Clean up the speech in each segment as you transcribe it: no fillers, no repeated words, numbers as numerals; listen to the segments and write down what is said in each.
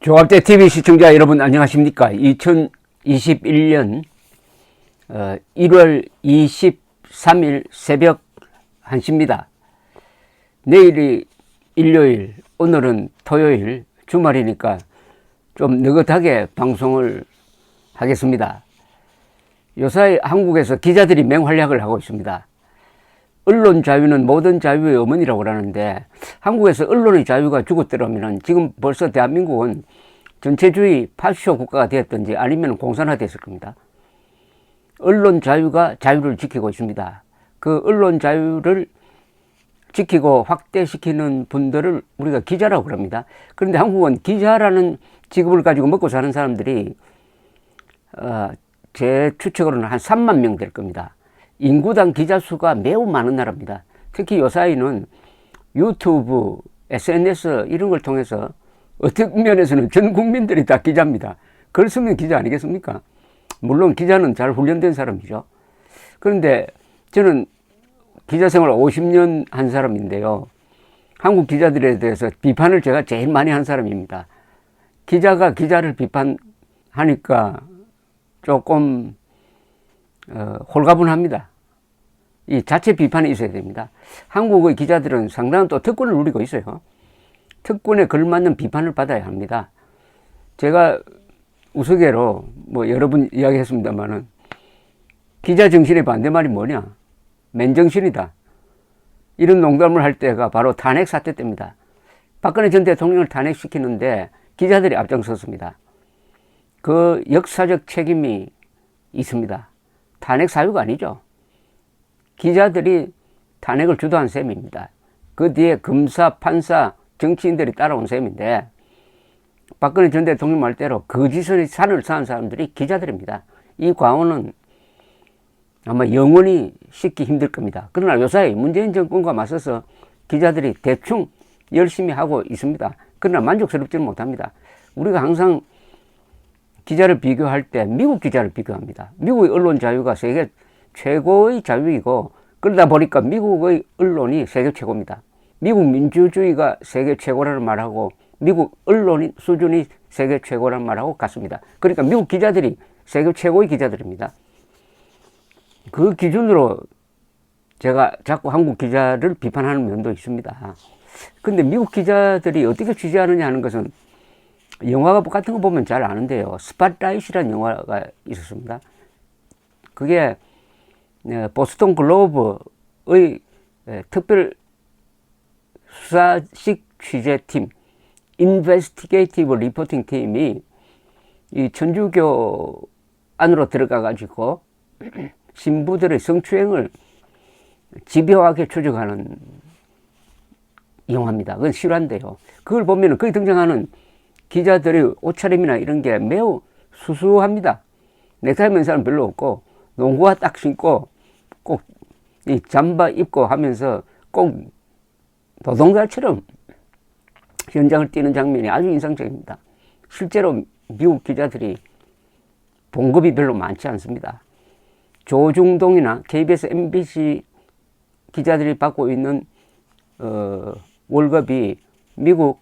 조갑제 TV 시청자 여러분 안녕하십니까? 2021년 1월 23일 새벽 1시입니다. 내일이 일요일, 오늘은 토요일, 주말이니까 좀 느긋하게 방송을 하겠습니다. 요새 한국에서 기자들이 맹활약을 하고 있습니다. 언론 자유는 모든 자유의 어머니라고 그러는데, 한국에서 언론의 자유가 죽었더라면 지금 벌써 대한민국은 전체주의 파쇼 국가가 되었든지 아니면 공산화됐을 겁니다. 언론 자유가 자유를 지키고 있습니다. 그 언론 자유를 지키고 확대시키는 분들을 우리가 기자라고 그럽니다. 그런데 한국은 기자라는 직업을 가지고 먹고 사는 사람들이 제 추측으로는 한 3만 명 될 겁니다. 인구당 기자 수가 매우 많은 나라입니다. 특히 요사이는 유튜브, SNS 이런 걸 통해서 어떤 면에서는 전 국민들이 다 기자입니다. 글 쓰면 기자 아니겠습니까? 물론 기자는 잘 훈련된 사람이죠. 그런데 저는 기자 생활 50년 한 사람인데요. 한국 기자들에 대해서 비판을 제가 제일 많이 한 사람입니다. 기자가 기자를 비판하니까 조금 홀가분합니다. 이 자체 비판이 있어야 됩니다. 한국의 기자들은 상당한 또 특권을 누리고 있어요. 특권에 걸맞는 비판을 받아야 합니다. 제가 우스개로 여러 번 이야기했습니다만은, 기자 정신의 반대말이 뭐냐? 맨정신이다. 이런 농담을 할 때가 바로 탄핵 사태 때입니다. 박근혜 전 대통령을 탄핵시키는데 기자들이 앞장섰습니다. 그 역사적 책임이 있습니다. 탄핵 사유가 아니죠. 기자들이 탄핵을 주도한 셈입니다. 그 뒤에 검사, 판사, 정치인들이 따라온 셈인데, 박근혜 전 대통령 말대로 거짓의 산을 쌓은 사람들이 기자들입니다. 이 과오는 아마 영원히 씻기 힘들 겁니다. 그러나 요새 문재인 정권과 맞서서 기자들이 대충 열심히 하고 있습니다. 그러나 만족스럽지는 못합니다. 우리가 항상 기자를 비교할 때 미국 기자를 비교합니다. 미국의 언론 자유가 세계 최고의 자유이고, 그러다 보니까 미국의 언론이 세계 최고입니다. 미국 민주주의가 세계 최고라는 말하고 미국 언론 수준이 세계 최고라는 말하고 같습니다. 그러니까 미국 기자들이 세계 최고의 기자들입니다. 그 기준으로 제가 자꾸 한국 기자를 비판하는 면도 있습니다. 근데 미국 기자들이 어떻게 취재하느냐 하는 것은 영화 같은 거 보면 잘 아는데요. 스팟라이트라는 영화가 있었습니다. 그게 보스턴 글로브의 특별 수사식 취재팀, 인베스티게이티브 리포팅 팀이 이 천주교 안으로 들어가 가지고 신부들의 성추행을 집요하게 추적하는 영화입니다. 그건 실화인데요. 그걸 보면 거기 등장하는 기자들의 옷차림이나 이런 게 매우 수수합니다. 넥타이 맨 사람 별로 없고, 농구화 딱 신고 꼭 이 잠바 입고 하면서 꼭 노동자처럼 현장을 뛰는 장면이 아주 인상적입니다. 실제로 미국 기자들이 봉급이 별로 많지 않습니다. 조중동이나 KBS, MBC 기자들이 받고 있는 월급이 미국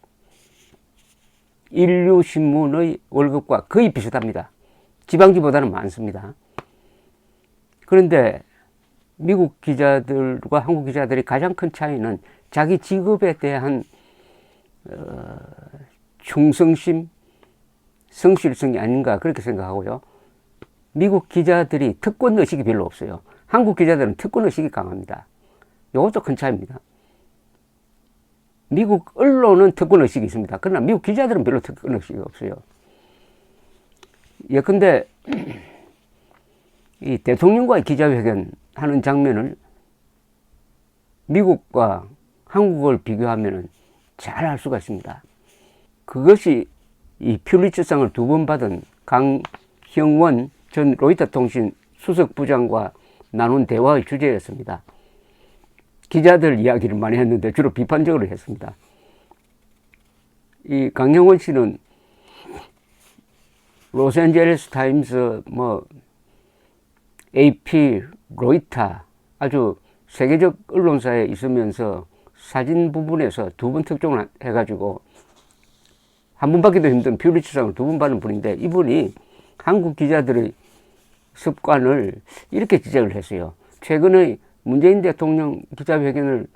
인류신문의 월급과 거의 비슷합니다. 지방지보다는 많습니다. 그런데 미국 기자들과 한국 기자들이 가장 큰 차이는 자기 직업에 대한 충성심, 성실성이 아닌가 그렇게 생각하고요. 미국 기자들이 특권 의식이 별로 없어요. 한국 기자들은 특권 의식이 강합니다. 이것도 큰 차이입니다. 미국 언론은 특권 의식이 있습니다. 그러나 미국 기자들은 별로 특권 의식이 없어요. 예컨대 이 대통령과의 기자회견 하는 장면을 미국과 한국을 비교하면 잘 알 수가 있습니다. 그것이 이 퓰리처상을 2번 받은 강형원 전 로이터 통신 수석 부장과 나눈 대화의 주제였습니다. 기자들 이야기를 많이 했는데 주로 비판적으로 했습니다. 이 강형원 씨는 로스앤젤레스 타임스, AP, 로이터 아주 세계적 언론사에 있으면서 사진 부분에서 2번 특종을 해가지고 한 번 받기도 힘든 퓰리처상을 2번 받은 분인데, 이분이 한국 기자들의 습관을 이렇게 지적을 했어요. 최근의 문재인 대통령 기자회견을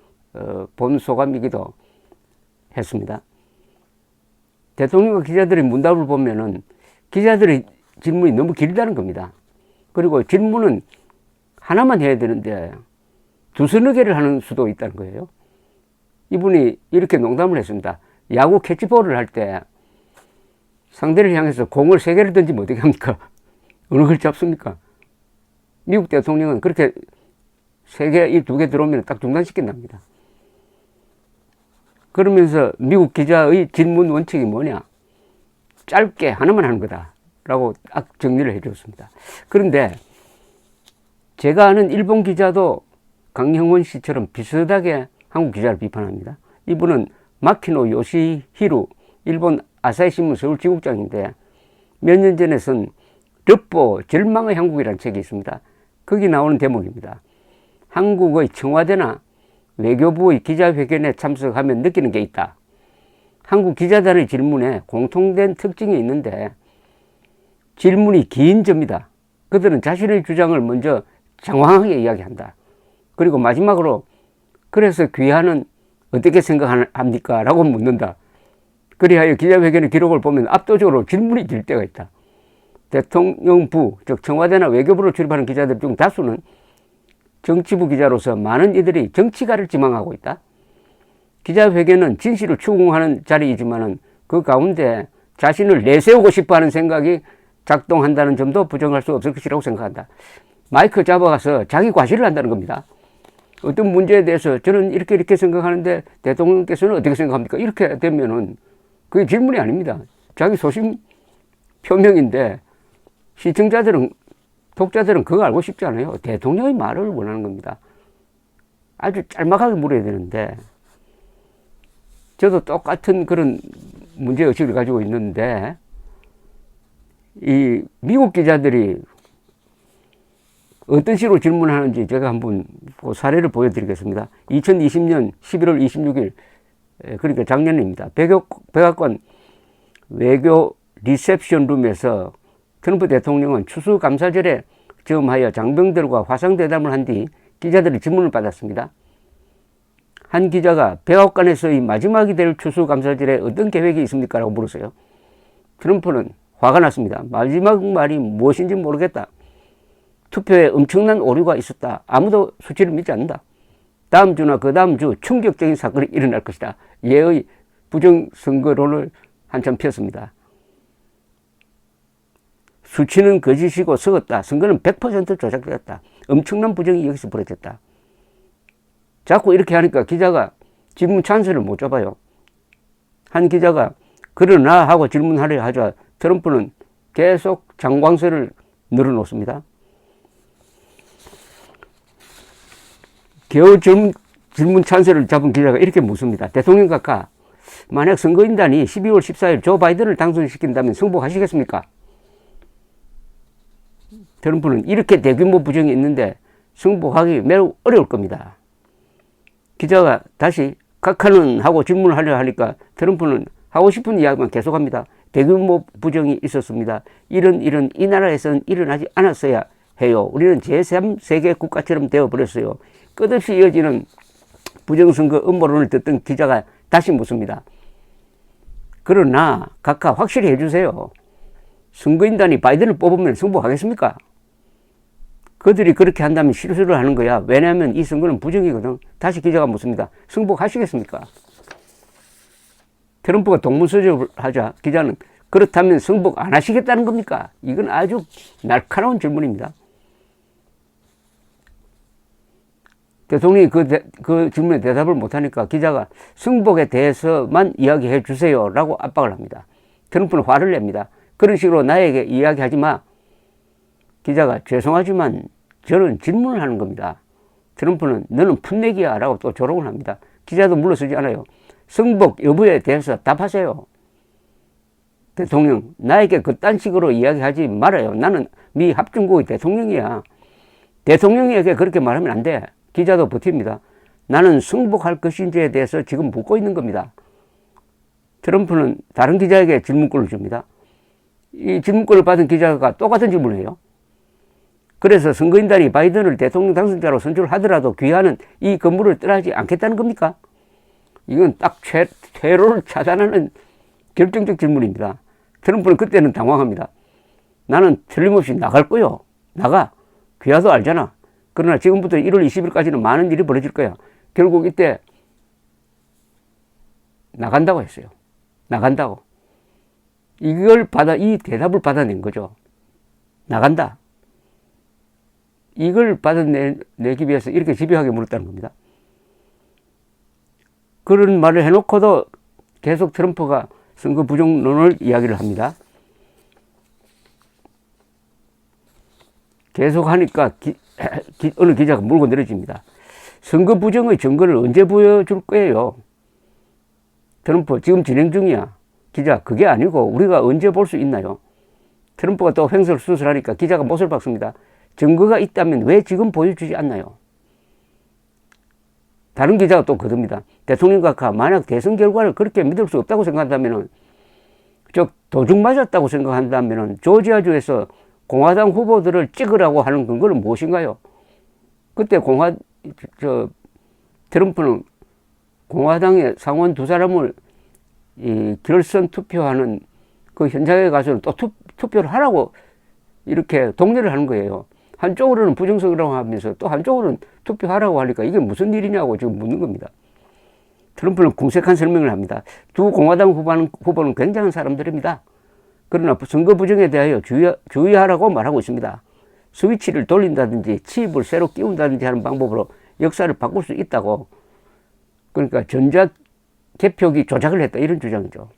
본 소감이기도 했습니다. 대통령과 기자들의 문답을 보면은 기자들의 질문이 너무 길다는 겁니다. 그리고 질문은 하나만 해야 되는데 2-3개를 하는 수도 있다는 거예요. 이분이 이렇게 농담을 했습니다. 야구 캐치볼을 할 때 상대를 향해서 공을 3개를 던지면 어떻게 합니까? 어느 걸 잡습니까? 미국 대통령은 그렇게 3개, 2개 들어오면 딱 중단시킨답니다. 그러면서 미국 기자의 질문 원칙이 뭐냐? 짧게 하나만 하는 거다 라고 딱 정리를 해 줬습니다. 그런데 제가 아는 일본 기자도 강형원 씨처럼 비슷하게 한국 기자를 비판합니다. 이분은 마키노 요시히루 일본 아사히신문 서울지국장인데 몇 년 전에 쓴 르포 절망의 한국이라는 책이 있습니다. 거기 나오는 대목입니다. 한국의 청와대나 외교부의 기자회견에 참석하면 느끼는 게 있다. 한국 기자단의 질문에 공통된 특징이 있는데 질문이 긴 점이다. 그들은 자신의 주장을 먼저 장황하게 이야기한다. 그리고 마지막으로 그래서 귀하는 어떻게 생각합니까? 라고 묻는다. 그리하여 기자회견의 기록을 보면 압도적으로 질문이 길 때가 있다. 대통령부, 즉 청와대나 외교부를 출입하는 기자들 중 다수는 정치부 기자로서 많은 이들이 정치가를 지망하고 있다. 기자회견은 진실을 추궁하는 자리이지만 그 가운데 자신을 내세우고 싶어하는 생각이 작동한다는 점도 부정할 수 없을 것이라고 생각한다. 마이크 잡아가서 자기 과시를 한다는 겁니다. 어떤 문제에 대해서 저는 이렇게 생각하는데 대통령께서는 어떻게 생각합니까? 이렇게 되면은 그게 질문이 아닙니다. 자기 소신 표명인데 시청자들은, 독자들은 그거 알고 싶지 않아요. 대통령의 말을 원하는 겁니다. 아주 짤막하게 물어야 되는데 저도 똑같은 그런 문제의식을 가지고 있는데 이 미국 기자들이 어떤 식으로 질문하는지 제가 한번 그 사례를 보여드리겠습니다. 2020년 11월 26일, 그러니까 작년입니다. 백악관 외교 리셉션 룸에서 트럼프 대통령은 추수감사절에 점하여 장병들과 화상대담을 한 뒤 기자들의 질문을 받았습니다. 한 기자가 백악관에서의 마지막이 될 추수감사절에 어떤 계획이 있습니까? 라고 물었어요. 트럼프는 화가 났습니다. 마지막 말이 무엇인지 모르겠다. 투표에 엄청난 오류가 있었다. 아무도 수치를 믿지 않는다. 다음 주나 그 다음 주 충격적인 사건이 일어날 것이다. 예의 부정선거론을 한참 폈습니다. 수치는 거짓이고 썩었다. 선거는 100% 조작되었다. 엄청난 부정이 여기서 벌어졌다. 자꾸 이렇게 하니까 기자가 질문 찬스를 못 잡아요. 한 기자가 그러나 하고 질문하려 하자 트럼프는 계속 장광설을 늘어놓습니다. 겨우 질문 찬스를 잡은 기자가 이렇게 묻습니다. 대통령 각하, 만약 선거인단이 12월 14일 조 바이든을 당선시킨다면 승복하시겠습니까? 트럼프는 이렇게 대규모 부정이 있는데 승복하기 매우 어려울 겁니다. 기자가 다시 각하는 하고 질문을 하려 하니까 트럼프는 하고 싶은 이야기만 계속합니다. 대규모 부정이 있었습니다. 이런 일은 이 나라에서는 일어나지 않았어야 해요. 우리는 제3세계 국가처럼 되어버렸어요. 끝없이 이어지는 부정선거 음모론을 듣던 기자가 다시 묻습니다. 그러나 각하 확실히 해주세요. 선거인단이 바이든을 뽑으면 승복하겠습니까? 그들이 그렇게 한다면 실수를 하는 거야. 왜냐하면 이 선거는 부정이거든. 다시 기자가 묻습니다. 승복하시겠습니까? 트럼프가 동문서답을 하자 기자는 그렇다면 승복 안 하시겠다는 겁니까? 이건 아주 날카로운 질문입니다. 대통령이 그 질문에 대답을 못하니까 기자가 승복에 대해서만 이야기해 주세요 라고 압박을 합니다. 트럼프는 화를 냅니다. 그런 식으로 나에게 이야기하지 마. 기자가 죄송하지만 저는 질문을 하는 겁니다. 트럼프는 너는 풋내기야 라고 또 조롱을 합니다. 기자도 물러서지 않아요. 승복 여부에 대해서 답하세요. 대통령, 나에게 그딴 식으로 이야기하지 말아요. 나는 미 합중국의 대통령이야. 대통령에게 그렇게 말하면 안 돼. 기자도 버팁니다. 나는 승복할 것인지에 대해서 지금 묻고 있는 겁니다. 트럼프는 다른 기자에게 질문권을 줍니다. 이 질문권을 받은 기자가 똑같은 질문을 해요. 그래서 선거인단이 바이든을 대통령 당선자로 선출하더라도 귀하는 이 건물을 떠나지 않겠다는 겁니까? 이건 딱 퇴로를 차단하는 결정적 질문입니다. 트럼프는 그때는 당황합니다. 나는 틀림없이 나갈 거요. 나가. 귀하도 알잖아. 그러나 지금부터 1월 20일까지는 많은 일이 벌어질 거야. 결국 이때 나간다고 했어요. 나간다고. 이 대답을 받아낸 거죠. 나간다. 이걸 받아내기 위해서 이렇게 집요하게 물었다는 겁니다. 그런 말을 해놓고도 계속 트럼프가 선거 부정론을 이야기를 합니다. 계속 하니까 어느 기자가 물고 늘어집니다. 선거 부정의 증거를 언제 보여줄 거예요? 트럼프 지금 진행 중이야. 기자, 그게 아니고 우리가 언제 볼 수 있나요? 트럼프가 또 횡설수설하니까 기자가 못을 박습니다. 증거가 있다면 왜 지금 보여주지 않나요? 다른 기자가 또 거듭니다. 대통령 각하, 만약 대선 결과를 그렇게 믿을 수 없다고 생각한다면, 도둑 맞았다고 생각한다면 조지아주에서 공화당 후보들을 찍으라고 하는 근거는 무엇인가요? 그때 트럼프는 공화당의 상원 두 사람을 결선 투표하는 그 현장에 가서는 또 투표를 하라고 이렇게 독려를 하는 거예요. 한쪽으로는 부정선거라고 하면서 또 한쪽으로는 투표하라고 하니까 이게 무슨 일이냐고 지금 묻는 겁니다. 트럼프는 궁색한 설명을 합니다. 두 공화당 후보는 굉장한 사람들입니다. 그러나 선거 부정에 대하여 주의하라고 말하고 있습니다. 스위치를 돌린다든지 칩을 새로 끼운다든지 하는 방법으로 역사를 바꿀 수 있다고. 그러니까 전자 개표기 조작을 했다 이런 주장이죠.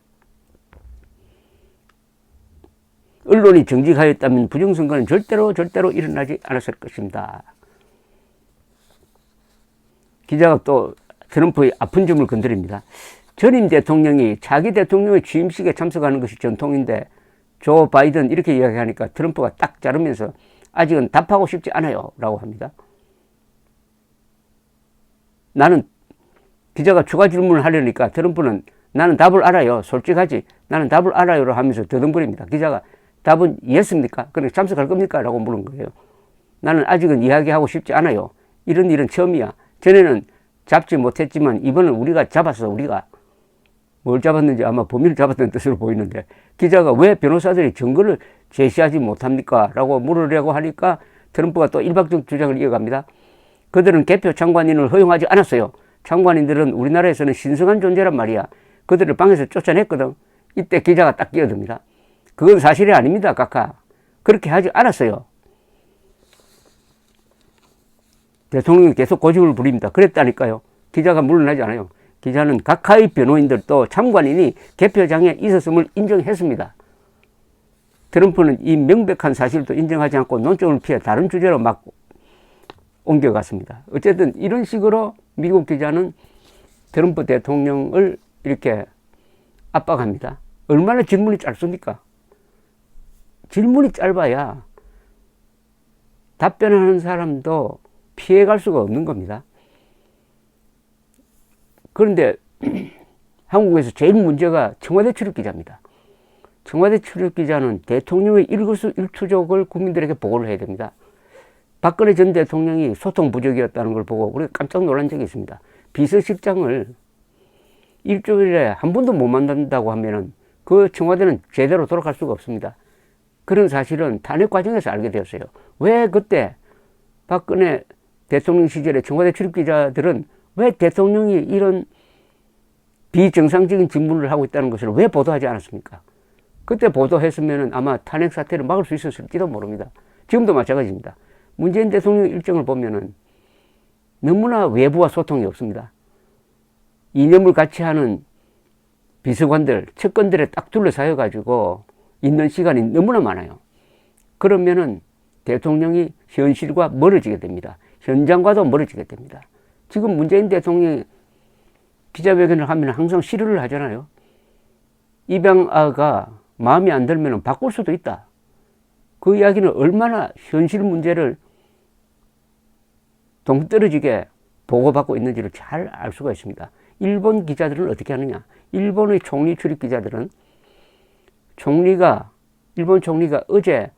언론이 정직하였다면 부정선거는 절대로 일어나지 않았을 것입니다. 기자가 또 트럼프의 아픈 점을 건드립니다. 전임 대통령이 차기 대통령의 취임식에 참석하는 것이 전통인데 조 바이든 이렇게 이야기하니까 트럼프가 딱 자르면서 아직은 답하고 싶지 않아요 라고 합니다. 기자가 추가 질문을 하려니까 트럼프는 나는 답을 알아요. 솔직하지. 나는 답을 알아요 하면서 더듬거립니다. 기자가 답은 이해했습니까? 그럼 참석할 겁니까? 라고 물은 거예요. 나는 아직은 이야기하고 싶지 않아요. 이런 일은 처음이야. 전에는 잡지 못했지만 이번은 우리가 잡았어. 우리가. 뭘 잡았는지 아마 범인을 잡았다는 뜻으로 보이는데 기자가 왜 변호사들이 증거를 제시하지 못합니까? 라고 물으려고 하니까 트럼프가 또 일방적 주장을 이어갑니다. 그들은 개표 참관인을 허용하지 않았어요. 참관인들은 우리나라에서는 신성한 존재란 말이야. 그들을 방에서 쫓아냈거든. 이때 기자가 딱 끼어듭니다. 그건 사실이 아닙니다, 각하. 그렇게 하지 않았어요. 대통령이 계속 고집을 부립니다. 그랬다니까요. 기자가 물러나지 않아요. 기자는 각하의 변호인들도 참관인이 개표장에 있었음을 인정했습니다. 트럼프는 이 명백한 사실도 인정하지 않고 논점을 피해 다른 주제로 막 옮겨갔습니다. 어쨌든 이런 식으로 미국 기자는 트럼프 대통령을 이렇게 압박합니다. 얼마나 질문이 짧습니까? 질문이 짧아야 답변하는 사람도 피해갈 수가 없는 겁니다. 그런데 한국에서 제일 문제가 청와대 출입기자입니다. 청와대 출입기자는 대통령의 일거수일투족을 국민들에게 보고를 해야 됩니다. 박근혜 전 대통령이 소통 부족이었다는 걸 보고 우리가 깜짝 놀란 적이 있습니다. 비서실장을 일주일에 한 번도 못 만난다고 하면은 그 청와대는 제대로 돌아갈 수가 없습니다. 그런 사실은 탄핵 과정에서 알게 되었어요. 왜 그때 박근혜 대통령 시절에 청와대 출입기자들은 왜 대통령이 이런 비정상적인 직무를 하고 있다는 것을 왜 보도하지 않았습니까? 그때 보도했으면 아마 탄핵 사태를 막을 수 있었을지도 모릅니다. 지금도 마찬가지입니다. 문재인 대통령 일정을 보면은 너무나 외부와 소통이 없습니다. 이념을 같이 하는 비서관들, 측근들에 딱 둘러싸여 가지고 있는 시간이 너무나 많아요. 그러면은 대통령이 현실과 멀어지게 됩니다. 현장과도 멀어지게 됩니다. 지금 문재인 대통령이 기자회견을 하면 항상 실언을 하잖아요. 입양아가 마음에 안 들면 바꿀 수도 있다. 그 이야기는 얼마나 현실 문제를 동떨어지게 보고받고 있는지를 잘 알 수가 있습니다. 일본 기자들은 어떻게 하느냐? 일본의 총리 출입 기자들은 일본 총리가 어제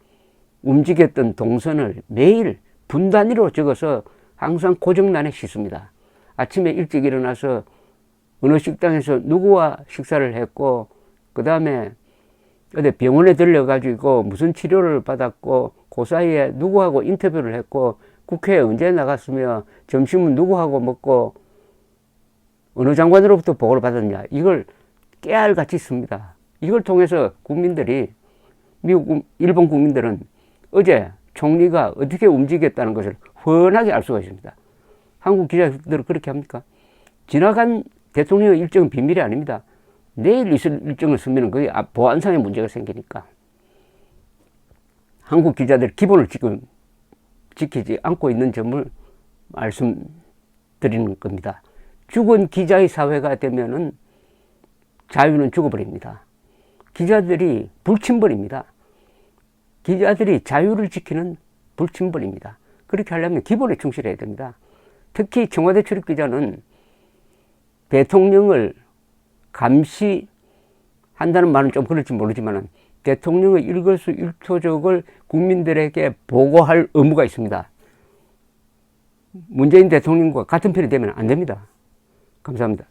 움직였던 동선을 매일 분 단위로 적어서 항상 고정란에 싣습니다. 아침에 일찍 일어나서 어느 식당에서 누구와 식사를 했고, 그 다음에 어디 병원에 들려가지고 무슨 치료를 받았고, 그 사이에 누구하고 인터뷰를 했고, 국회에 언제 나갔으며, 점심은 누구하고 먹고, 어느 장관으로부터 보고를 받았냐. 이걸 깨알같이 씁니다. 이걸 통해서 국민들이, 일본 국민들은 어제 총리가 어떻게 움직였다는 것을 훤하게 알 수가 있습니다. 한국 기자들은 그렇게 합니까? 지나간 대통령의 일정은 비밀이 아닙니다. 내일 있을 일정을 쓰면 그게 보안상의 문제가 생기니까. 한국 기자들 기본을 지금 지키지 않고 있는 점을 말씀드리는 겁니다. 죽은 기자의 사회가 되면은 자유는 죽어버립니다. 기자들이 불침벌입니다. 기자들이 자유를 지키는 불침벌입니다. 그렇게 하려면 기본에 충실해야 됩니다. 특히 청와대 출입 기자는 대통령을 감시한다는 말은 좀 그럴지 모르지만 대통령의 일거수일투족을 국민들에게 보고할 의무가 있습니다. 문재인 대통령과 같은 편이 되면 안 됩니다. 감사합니다.